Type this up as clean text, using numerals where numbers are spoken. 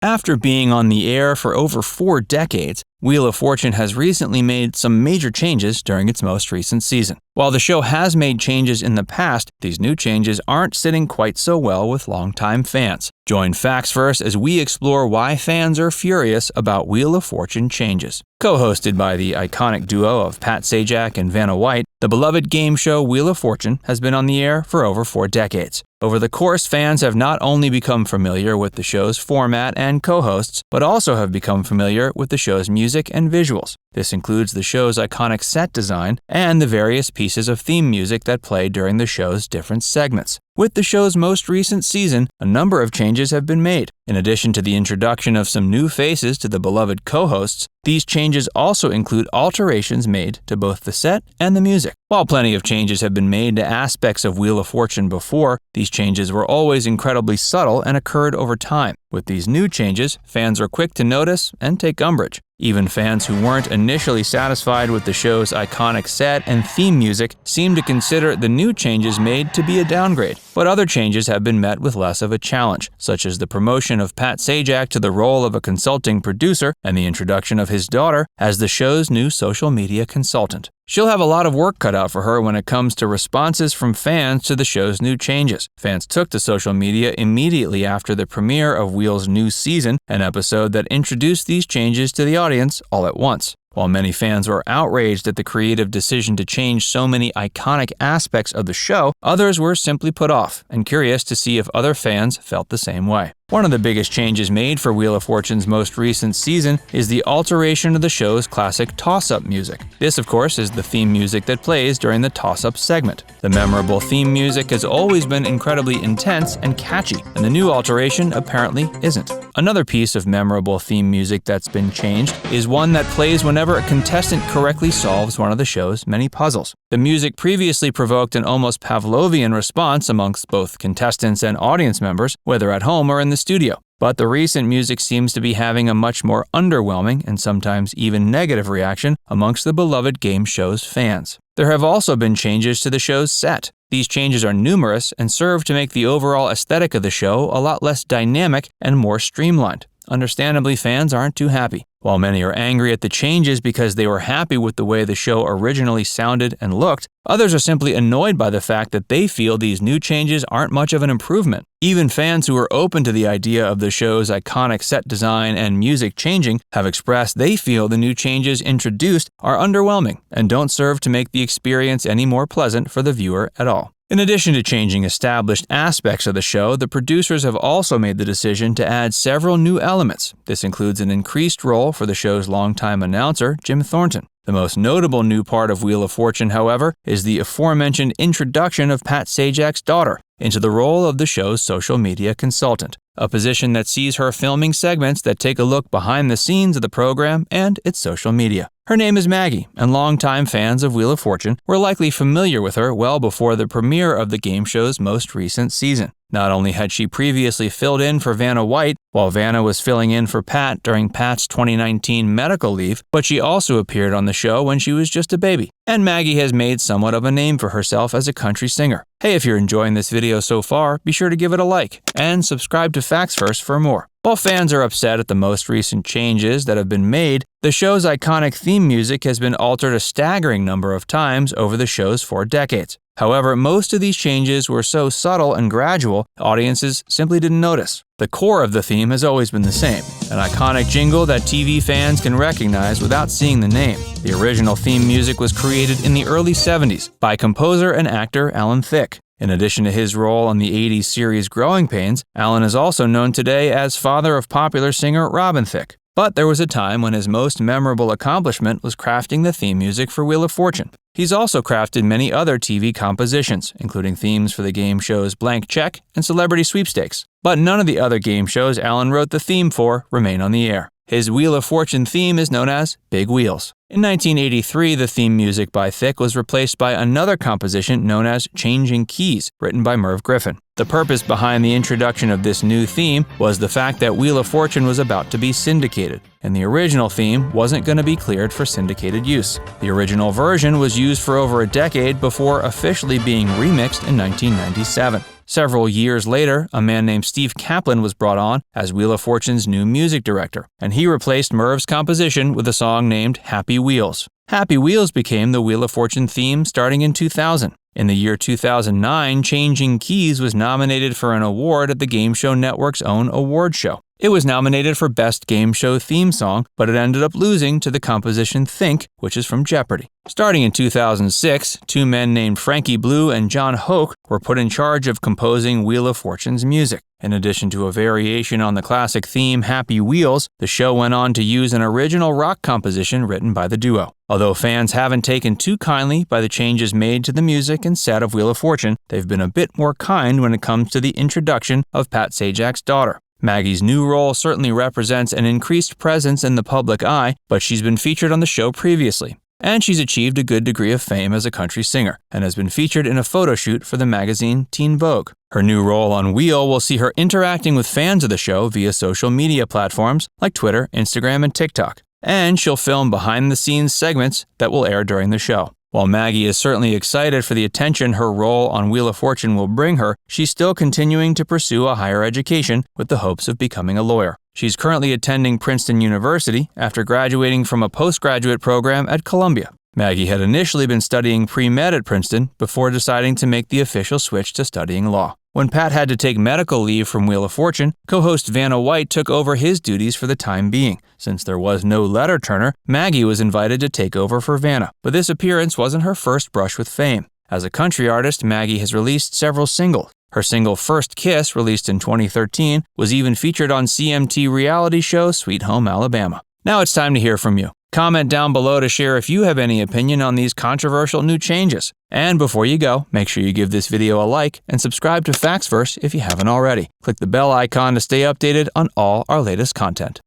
After being on the air for over 4 decades, Wheel of Fortune has recently made some major changes during its most recent season. While the show has made changes in the past, these new changes aren't sitting quite so well with longtime fans. Join Facts First as we explore why fans are furious about Wheel of Fortune changes. Co-hosted by the iconic duo of Pat Sajak and Vanna White, the beloved game show Wheel of Fortune has been on the air for over 4 decades. Over the course, fans have not only become familiar with the show's format and co-hosts, but also have become familiar with the show's music and visuals. This includes the show's iconic set design and the various pieces of theme music that play during the show's different segments. With the show's most recent season, a number of changes have been made. In addition to the introduction of some new faces to the beloved co-hosts, these changes also include alterations made to both the set and the music. While plenty of changes have been made to aspects of Wheel of Fortune before, these changes were always incredibly subtle and occurred over time. With these new changes, fans are quick to notice and take umbrage. Even fans who weren't initially satisfied with the show's iconic set and theme music seem to consider the new changes made to be a downgrade. But other changes have been met with less of a challenge, such as the promotion of Pat Sajak to the role of a consulting producer and the introduction of his daughter as the show's new social media consultant. She'll have a lot of work cut out for her when it comes to responses from fans to the show's new changes. Fans took to social media immediately after the premiere of Wheel's new season, an episode that introduced these changes to the audience all at once. While many fans were outraged at the creative decision to change so many iconic aspects of the show, others were simply put off and curious to see if other fans felt the same way. One of the biggest changes made for Wheel of Fortune's most recent season is the alteration of the show's classic toss-up music. This, of course, is the theme music that plays during the toss-up segment. The memorable theme music has always been incredibly intense and catchy, and the new alteration apparently isn't. Another piece of memorable theme music that's been changed is one that plays whenever a contestant correctly solves one of the show's many puzzles. The music previously provoked an almost Pavlovian response amongst both contestants and audience members, whether at home or in the studio. But the recent music seems to be having a much more underwhelming and sometimes even negative reaction amongst the beloved game show's fans. There have also been changes to the show's set. These changes are numerous and serve to make the overall aesthetic of the show a lot less dynamic and more streamlined. Understandably, fans aren't too happy. While many are angry at the changes because they were happy with the way the show originally sounded and looked, others are simply annoyed by the fact that they feel these new changes aren't much of an improvement. Even fans who are open to the idea of the show's iconic set design and music changing have expressed they feel the new changes introduced are underwhelming and don't serve to make the experience any more pleasant for the viewer at all. In addition to changing established aspects of the show, the producers have also made the decision to add several new elements. This includes an increased role for the show's longtime announcer, Jim Thornton. The most notable new part of Wheel of Fortune, however, is the aforementioned introduction of Pat Sajak's daughter into the role of the show's social media consultant, a position that sees her filming segments that take a look behind the scenes of the program and its social media. Her name is Maggie, and longtime fans of Wheel of Fortune were likely familiar with her well before the premiere of the game show's most recent season. Not only had she previously filled in for Vanna White while Vanna was filling in for Pat during Pat's 2019 medical leave, but she also appeared on the show when she was just a baby. And Maggie has made somewhat of a name for herself as a country singer. Hey, if you're enjoying this video so far, be sure to give it a like and subscribe to Facts First for more. While fans are upset at the most recent changes that have been made, the show's iconic theme music has been altered a staggering number of times over the show's 4 decades. However, most of these changes were so subtle and gradual, audiences simply didn't notice. The core of the theme has always been the same, an iconic jingle that TV fans can recognize without seeing the name. The original theme music was created in the early 70s by composer and actor Alan Thicke. In addition to his role on the 80s series Growing Pains, Alan is also known today as father of popular singer Robin Thicke. But there was a time when his most memorable accomplishment was crafting the theme music for Wheel of Fortune. He's also crafted many other TV compositions, including themes for the game shows Blank Check and Celebrity Sweepstakes. But none of the other game shows Alan wrote the theme for remain on the air. His Wheel of Fortune theme is known as Big Wheels. In 1983, the theme music by Thicke was replaced by another composition known as Changing Keys, written by Merv Griffin. The purpose behind the introduction of this new theme was the fact that Wheel of Fortune was about to be syndicated, and the original theme wasn't going to be cleared for syndicated use. The original version was used for over a decade before officially being remixed in 1997. Several years later, a man named Steve Kaplan was brought on as Wheel of Fortune's new music director, and he replaced Merv's composition with a song named Happy Wheels. Happy Wheels became the Wheel of Fortune theme starting in 2000. In the year 2009, Changing Keys was nominated for an award at the Game Show Network's own award show. It was nominated for Best Game Show Theme Song, but it ended up losing to the composition Think, which is from Jeopardy! Starting in 2006, two men named Frankie Blue and John Hoke were put in charge of composing Wheel of Fortune's music. In addition to a variation on the classic theme Happy Wheels, the show went on to use an original rock composition written by the duo. Although fans haven't taken too kindly by the changes made to the music and set of Wheel of Fortune, they've been a bit more kind when it comes to the introduction of Pat Sajak's daughter. Maggie's new role certainly represents an increased presence in the public eye, but she's been featured on the show previously. And she's achieved a good degree of fame as a country singer, and has been featured in a photo shoot for the magazine Teen Vogue. Her new role on Wheel will see her interacting with fans of the show via social media platforms like Twitter, Instagram, and TikTok. And she'll film behind-the-scenes segments that will air during the show. While Maggie is certainly excited for the attention her role on Wheel of Fortune will bring her, she's still continuing to pursue a higher education with the hopes of becoming a lawyer. She's currently attending Princeton University after graduating from a postgraduate program at Columbia. Maggie had initially been studying pre-med at Princeton before deciding to make the official switch to studying law. When Pat had to take medical leave from Wheel of Fortune, co-host Vanna White took over his duties for the time being. Since there was no letter turner, Maggie was invited to take over for Vanna. But this appearance wasn't her first brush with fame. As a country artist, Maggie has released several singles. Her single First Kiss, released in 2013, was even featured on CMT reality show Sweet Home Alabama. Now it's time to hear from you. Comment down below to share if you have any opinion on these controversial new changes. And before you go, make sure you give this video a like and subscribe to FactsVerse if you haven't already. Click the bell icon to stay updated on all our latest content.